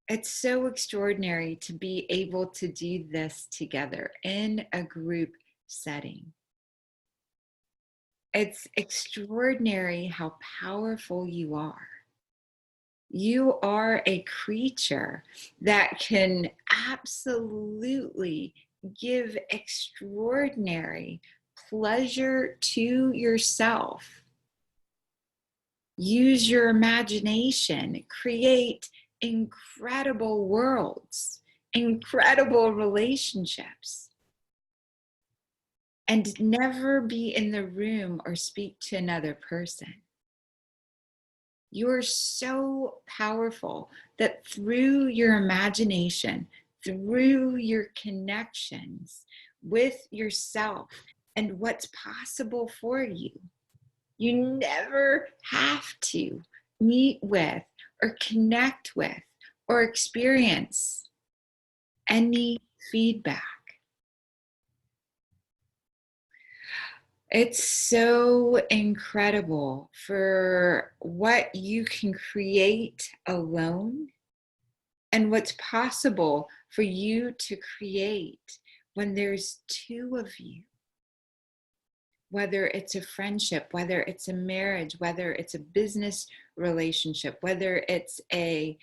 It's so extraordinary to be able to do this together in a group setting. It's extraordinary how powerful you are. You are a creature that can absolutely give extraordinary pleasure to yourself. Use your imagination, create incredible worlds, incredible relationships, and never be in the room or speak to another person. You're so powerful that through your imagination, through your connections with yourself and what's possible for you, you never have to meet with or connect with or experience any feedback. It's so incredible for what you can create alone and what's possible for you to create when there's two of you. Whether it's a friendship, whether it's a marriage, whether it's a business relationship, whether it's a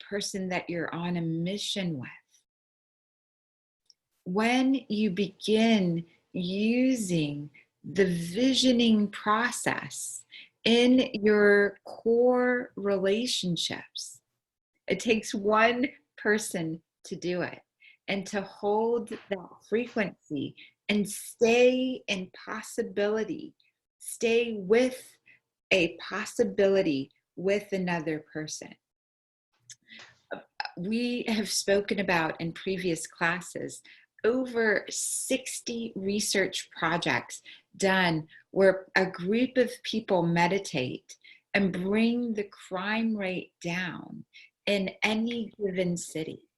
person that you're on a mission with. When you begin using the visioning process in your core relationships, it takes one person to do it and to hold that frequency and stay in possibility, stay with a possibility with another person. We have spoken about in previous classes over 60 research projects done where a group of people meditate and bring the crime rate down in any given city,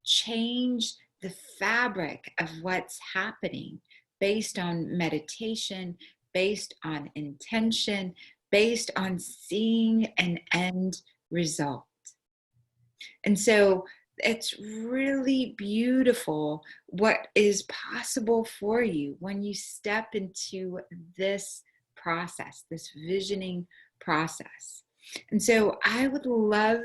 change the fabric of what's happening based on meditation, based on intention, based on seeing an end result. And so it's really beautiful what is possible for you when you step into this process, this visioning process. And so I would love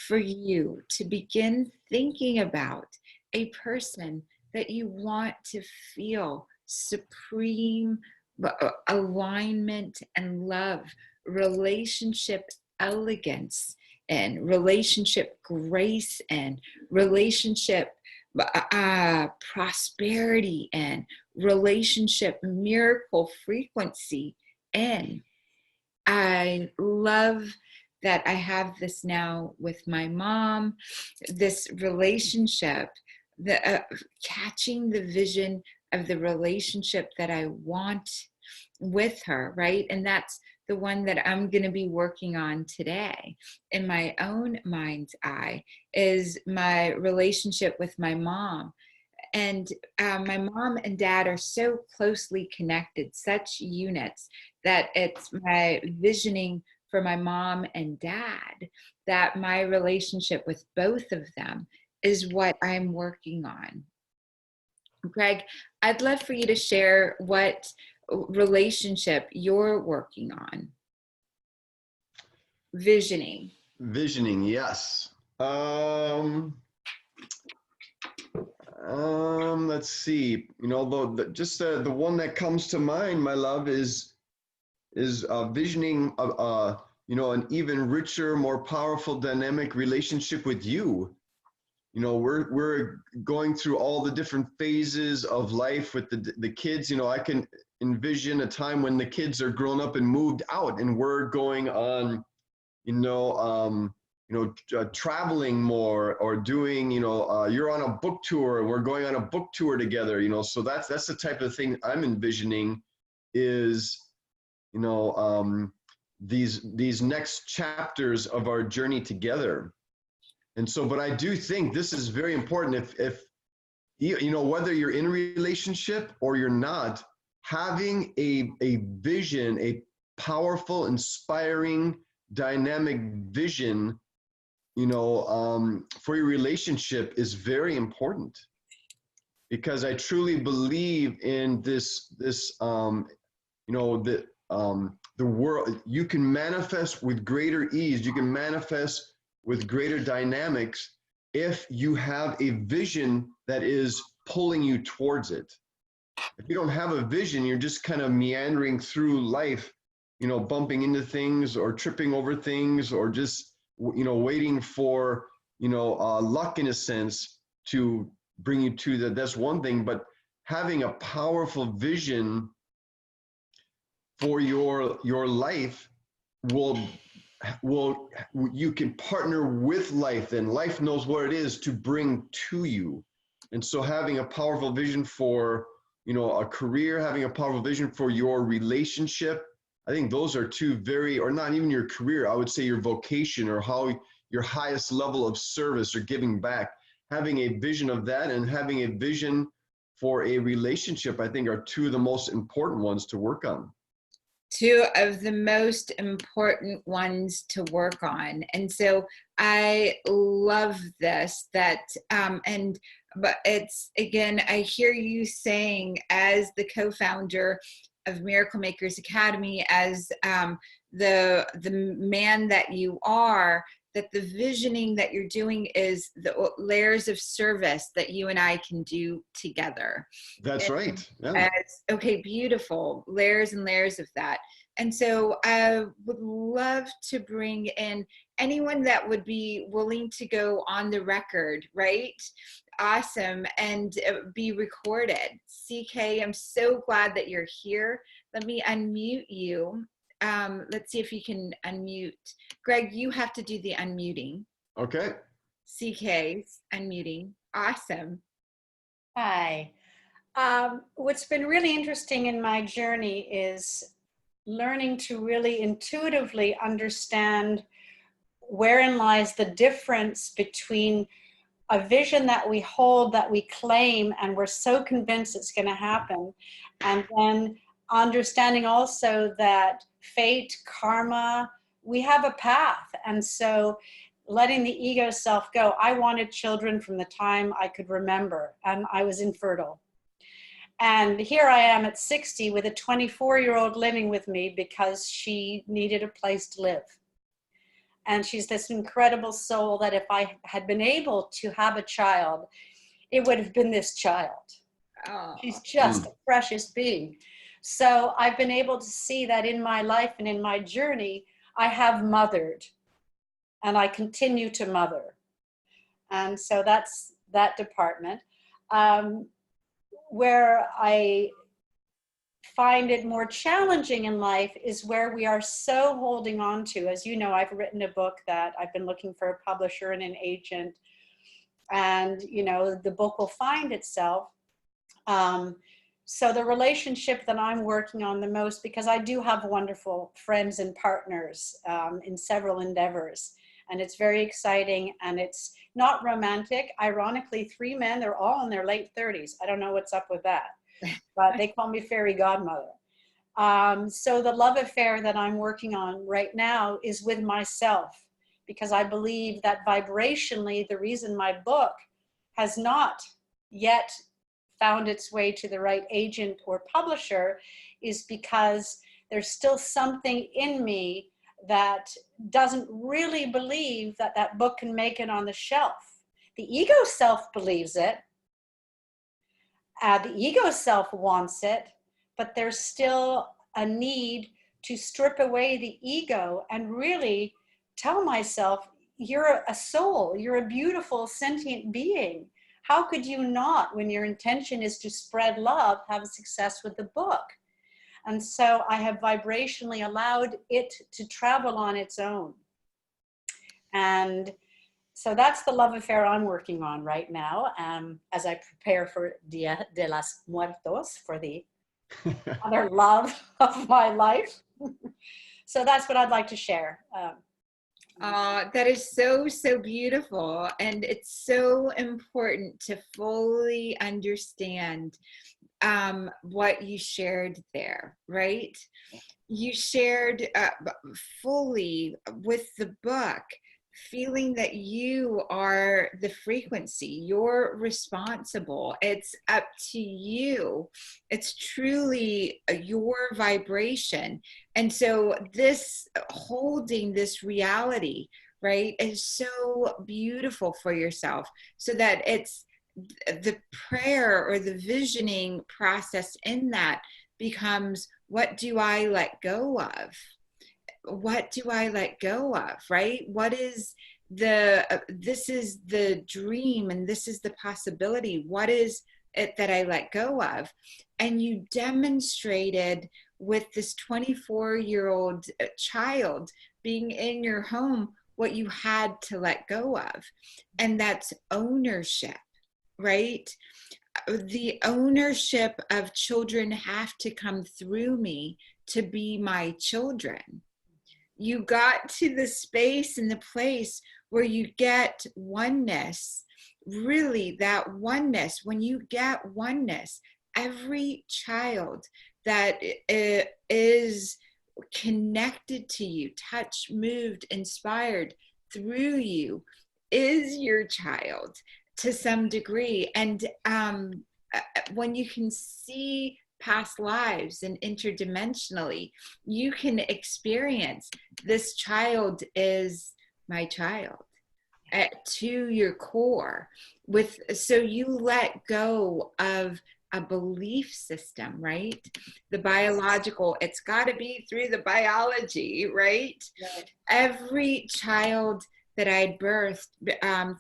for you to begin thinking about a person that you want to feel supreme alignment and love, relationship elegance, and relationship grace, and relationship prosperity, and relationship miracle frequency. And I love that I have this now with my mom, this relationship, catching the vision of the relationship that I want with her, right? And that's the one that I'm going to be working on today in my own mind's eye, is my relationship with my mom. And my mom and dad are so closely connected, such units, that it's my visioning for my mom and dad that my relationship with both of them is what I'm working on. Greg, I'd love for you to share what relationship you're working on. Visioning, yes. Let's see. You know, the one that comes to mind, my love, is visioning you know, an even richer, more powerful, dynamic relationship with you. You know, we're going through all the different phases of life with the kids. You know, I can envision a time when the kids are grown up and moved out, and we're going on, traveling more, or doing, you're on a book tour and we're going on a book tour together. You know, so that's the type of thing I'm envisioning, is, these next chapters of our journey together. And so, but I do think this is very important. If you know, whether you're in a relationship or you're not, having a vision, a powerful, inspiring, dynamic vision for your relationship is very important, because I truly believe in the world. You can manifest with greater ease. You can manifest with greater dynamics if you have a vision that is pulling you towards it. If you don't have a vision, you're just kind of meandering through life, bumping into things or tripping over things, or just, waiting for, luck in a sense to bring you to that. That's one thing, but having a powerful vision for your life will you can partner with life, and life knows what it is to bring to you. And so having a powerful vision for a career, having a powerful vision for your relationship, I think those are two very, or not even your career, I would say your vocation, or how your highest level of service or giving back. Having a vision of that and having a vision for a relationship, I think, are two of the most important ones to work on. Two of the most important ones to work on. And so I love this, but it's, again, I hear you saying, as the co-founder of Miracle Makers Academy, as the man that you are, that the visioning that you're doing is the layers of service that you and I can do together. That's right. Yeah. Okay, beautiful. Layers and layers of that. And so I would love to bring in anyone that would be willing to go on the record, right? Awesome. And be recorded. CK, I'm so glad that you're here. Let me unmute you. Let's see if you can unmute. Greg, you have to do the unmuting. Okay. CK's unmuting. Awesome. Hi. What's been really interesting in my journey is learning to really intuitively understand wherein lies the difference between a vision that we hold, that we claim, and we're so convinced it's going to happen, and then understanding also that fate, karma, we have a path. And so letting the ego self go. I wanted children from the time I could remember, and I was infertile. And here I am at 60 with a 24-year-old living with me because she needed a place to live. And she's this incredible soul that if I had been able to have a child, it would have been this child. Oh. She's just a precious being. So I've been able to see that in my life and in my journey, I have mothered, and I continue to mother. And so that's that department. Where I find it more challenging in life is where we are so holding on to. As you know, I've written a book that I've been looking for a publisher and an agent, and the book will find itself. So the relationship that I'm working on the most, because I do have wonderful friends and partners in several endeavors, and it's very exciting, and it's not romantic. Ironically, 3 men, they're all in their late 30s. I don't know what's up with that, but they call me fairy godmother. So the love affair that I'm working on right now is with myself, because I believe that vibrationally, the reason my book has not yet found its way to the right agent or publisher is because there's still something in me that doesn't really believe that that book can make it on the shelf. The ego self believes it. The ego self wants it, but there's still a need to strip away the ego and really tell myself, you're a soul, you're a beautiful sentient being. How could you not, when your intention is to spread love, have success with the book? And so I have vibrationally allowed it to travel on its own. And so that's the love affair I'm working on right now, as I prepare for Dia de los Muertos, for the other love of my life. So that's what I'd like to share. That is so, so beautiful. And it's so important to fully understand what you shared there, right? You shared fully with the book feeling that you are the frequency, you're responsible, it's up to you, it's truly your vibration. And so this holding this reality, right, is so beautiful for yourself, so that it's the prayer or the visioning process in that becomes, what do I let go of? What do I let go of, right? What is this is the dream and this is the possibility. What is it that I let go of? And you demonstrated with this 24-year-old child being in your home what you had to let go of. And that's ownership, right? The ownership of children have to come through me to be my children. You got to the space and the place where you get oneness, really that oneness. When you get oneness, every child that is connected to you, touched, moved, inspired through you, is your child to some degree. And when you can see past lives and interdimensionally, you can experience this child is my child to your core. So you let go of a belief system, right? The biological, it's got to be through the biology, right? Every child that I birthed,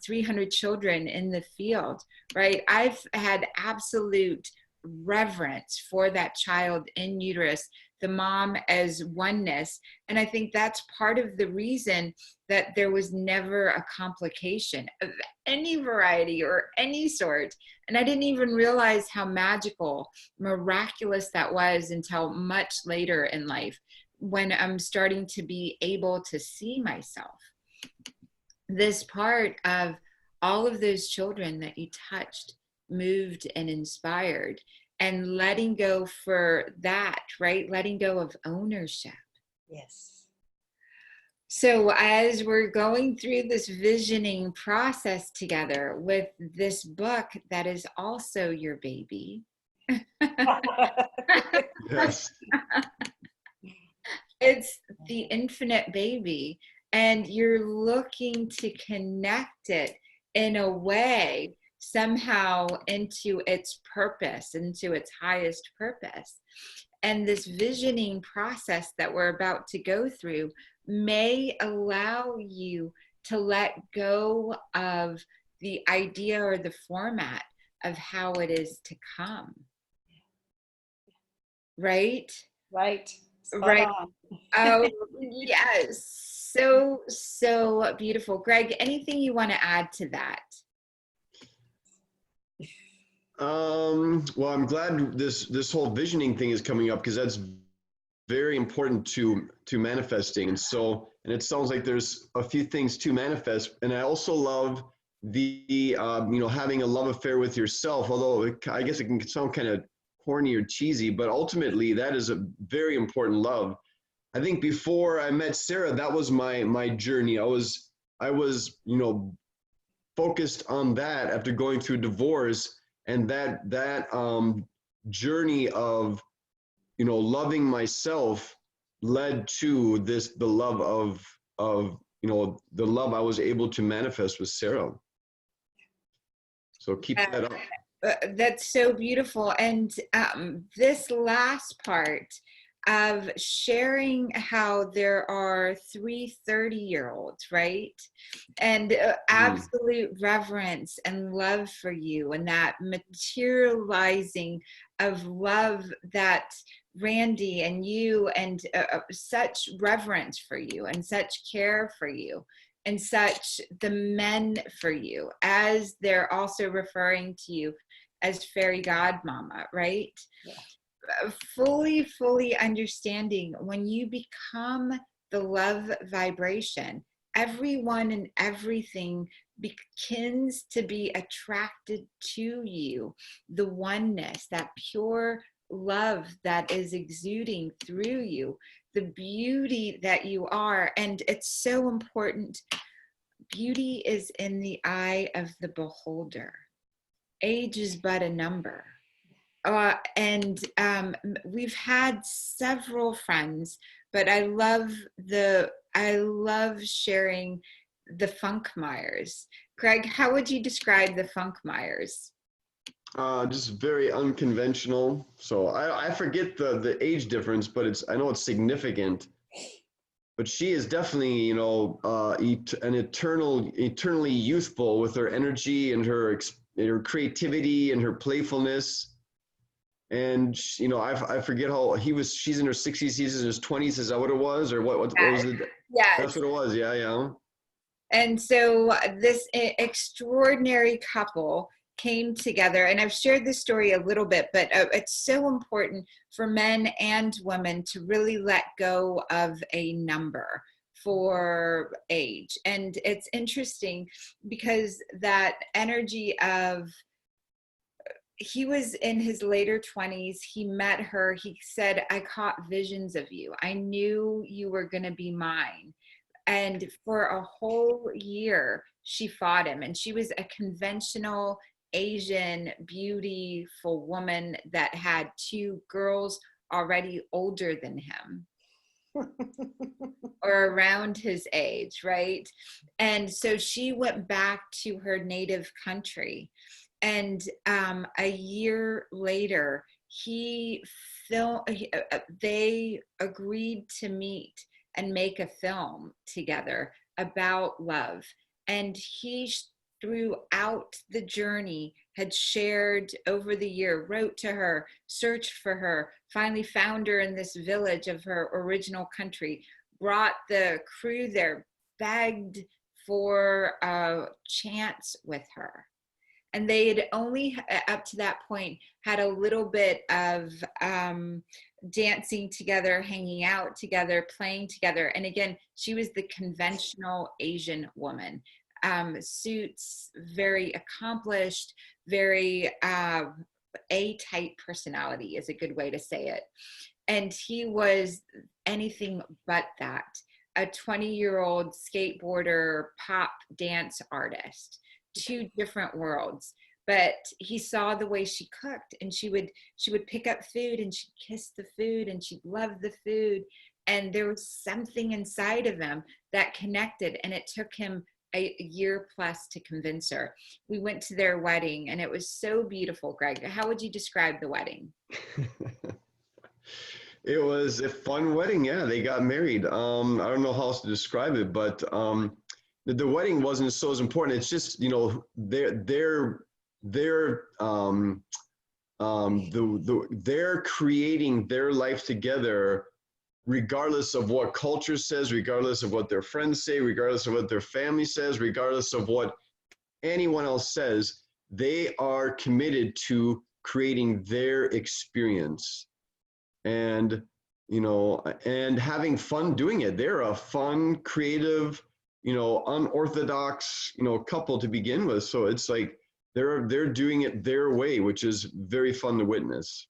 300 children in the field, right? I've had absolute reverence for that child in uterus, the mom as oneness. And I think that's part of the reason that there was never a complication of any variety or any sort. And I didn't even realize how magical, miraculous that was until much later in life, when I'm starting to be able to see myself. This part of all of those children that you touched, moved, and inspired, and letting go for that, right? Letting go of ownership. Yes. So as we're going through this visioning process together with this book that is also your baby. Yes. It's the infinite baby, and you're looking to connect it in a way somehow into its purpose, into its highest purpose. And this visioning process that we're about to go through may allow you to let go of the idea or the format of how it is to come. Right? Right. Spot Right. on. Oh, yes. So beautiful. Greg, anything you want to add to that? Well, I'm glad this whole visioning thing is coming up, because that's very important to manifesting. And it sounds like there's a few things to manifest. And I also love the having a love affair with yourself, although I guess it can sound kind of corny or cheesy, but ultimately that is a very important love. I think before I met Sarah, that was my journey. I was focused on that after going through divorce, and that journey of loving myself led to the love of the love I was able to manifest with Sarah. So keep that up. That's so beautiful. And this last part of sharing how there are 3 30-year-olds, right? And absolute reverence and love for you, and that materializing of love that Randy and you, and such reverence for you, and such care for you, and such the men for you, as they're also referring to you as fairy godmama, right? Yeah. Fully understanding when you become the love vibration, everyone and everything begins to be attracted to you. The oneness, that pure love that is exuding through you, the beauty that you are. And it's so important beauty is in the eye of the beholder. Age is but a number. And we've had several friends, but I love sharing the Funkmeyers. Greg, how would you describe the Funkmeyers? Just very unconventional. So I forget the age difference, but I know it's significant. But she is definitely, you know, an eternally youthful with her energy and her creativity and her playfulness. And you know, I forget how she's in her 60s, he's in his 20s. Is that what it was, or what was it? Yes. That's what it was. Yeah, yeah. And so this extraordinary couple came together, and I've shared this story a little bit, but it's so important for men and women to really let go of a number for age. And it's interesting because that energy of, he was in his later 20s. He met her. He said, I caught visions of you. I knew you were going to be mine. And for a whole year, she fought him. And she was a conventional Asian, beautiful woman that had two girls already older than him or around his age, right? And so she went back to her native country. And a year later, they agreed to meet and make a film together about love. And he, throughout the journey, had shared over the year, wrote to her, searched for her, finally found her in this village of her original country, brought the crew there, begged for a chance with her. And they had only, up to that point, had a little bit of dancing together, hanging out together, playing together. And again, she was the conventional Asian woman. Suits, very accomplished, very A-type personality is a good way to say it. And he was anything but that. A 20-year-old skateboarder, pop dance artist. Two different worlds. But he saw the way she cooked, and she would pick up food and she'd kiss the food and she'd love the food. And there was something inside of him that connected, and it took him a year plus to convince her. We went to their wedding, and it was so beautiful. Greg, how would you describe the wedding? It was a fun wedding. Yeah, they got married. I don't know how else to describe it, but the wedding wasn't so as important. It's just, you know, they're creating their life together, regardless of what culture says, regardless of what their friends say, regardless of what their family says, regardless of what anyone else says. They are committed to creating their experience, and you know, and having fun doing it. They're a fun, creative, you know, unorthodox, you know, couple to begin with. So it's like they're doing it their way, which is very fun to witness.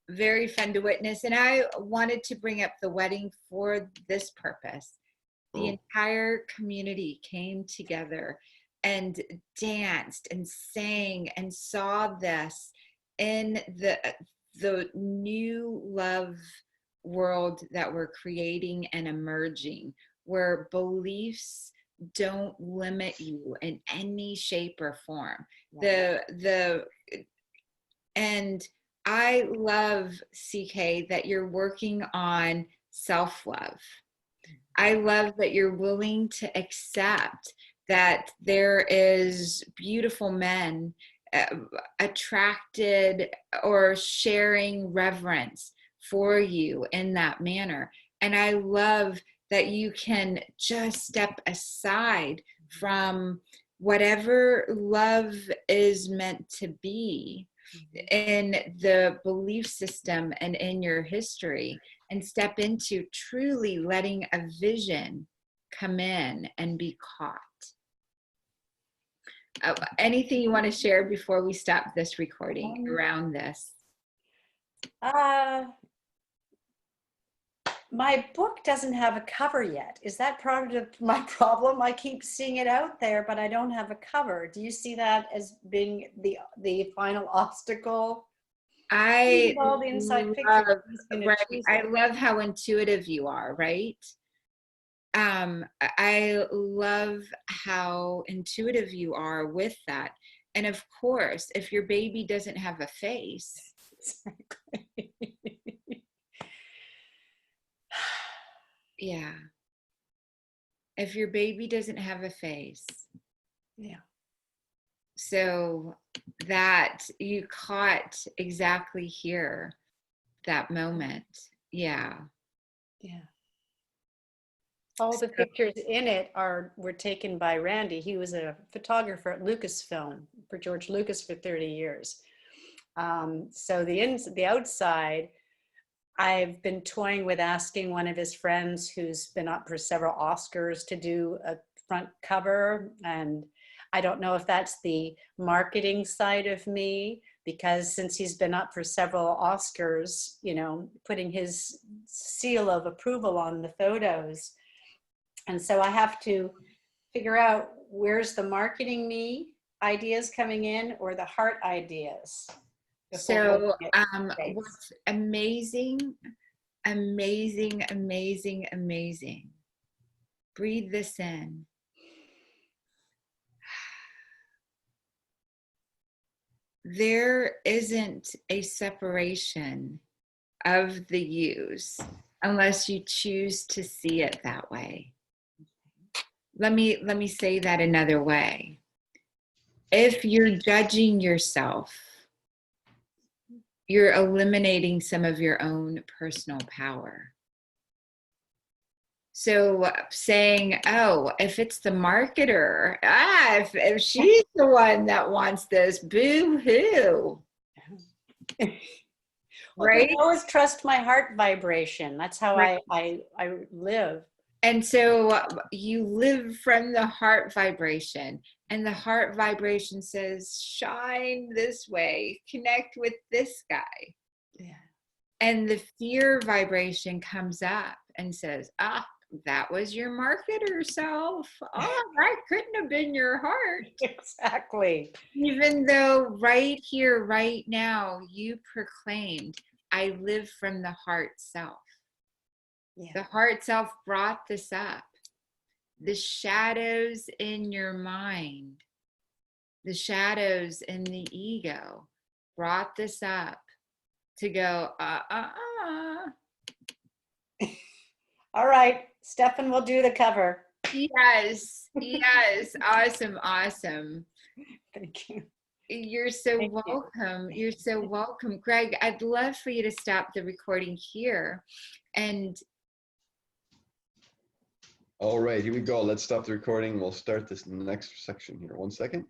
Very fun to witness. And I wanted to bring up the wedding for this purpose. The entire community came together and danced and sang and saw this in the new love world that we're creating and emerging, where beliefs don't limit you in any shape or form. And I love, CK, that you're working on self-love. I love that you're willing to accept that there is beautiful men attracted or sharing reverence for you in that manner. And I love that you can just step aside from whatever love is meant to be in the belief system and in your history, and step into truly letting a vision come in and be caught. Anything you want to share before we stop this recording around this? My book doesn't have a cover yet. Is that part of my problem? I keep seeing it out there, but I don't have a cover. Do you see that as being the final obstacle? I All the inside love, picture. Who's gonna right. choose I it? love how intuitive you are, right? I love how intuitive you are with that. And of course, if your baby doesn't have a face, Exactly. yeah. If your baby doesn't have a face, Yeah. so that you caught exactly here, that moment. Yeah. Yeah. All the pictures in it were taken by Randy. He was a photographer at Lucasfilm for George Lucas for 30 years. So the outside, I've been toying with asking one of his friends who's been up for several Oscars to do a front cover. And I don't know if that's the marketing side of me, because since he's been up for several Oscars, you know, putting his seal of approval on the photos. And so I have to figure out, where's the marketing me ideas coming in, or the heart ideas? So what's amazing, breathe this in. There isn't a separation of the yous unless you choose to see it that way. Let me say that another way. If you're judging yourself, you're eliminating some of your own personal power. So saying, oh, if it's the marketer, if she's the one that wants this, boo-hoo. Right? I always trust my heart vibration. That's how I live. And so you live from the heart vibration, and the heart vibration says, shine this way, connect with this guy. Yeah. And the fear vibration comes up and says, that was your marketer self. That couldn't have been your heart. Exactly. Even though right here, right now, you proclaimed, I live from the heart self. Yeah. The heart self brought this up. The shadows in your mind, the shadows in the ego brought this up to go, All right, Stefan will do the cover. Yes, yes, awesome. Thank you. You're so welcome. You're so welcome. Greg, I'd love for you to stop the recording here. And all right, here we go. Let's stop the recording. We'll start this next section here. 1 second.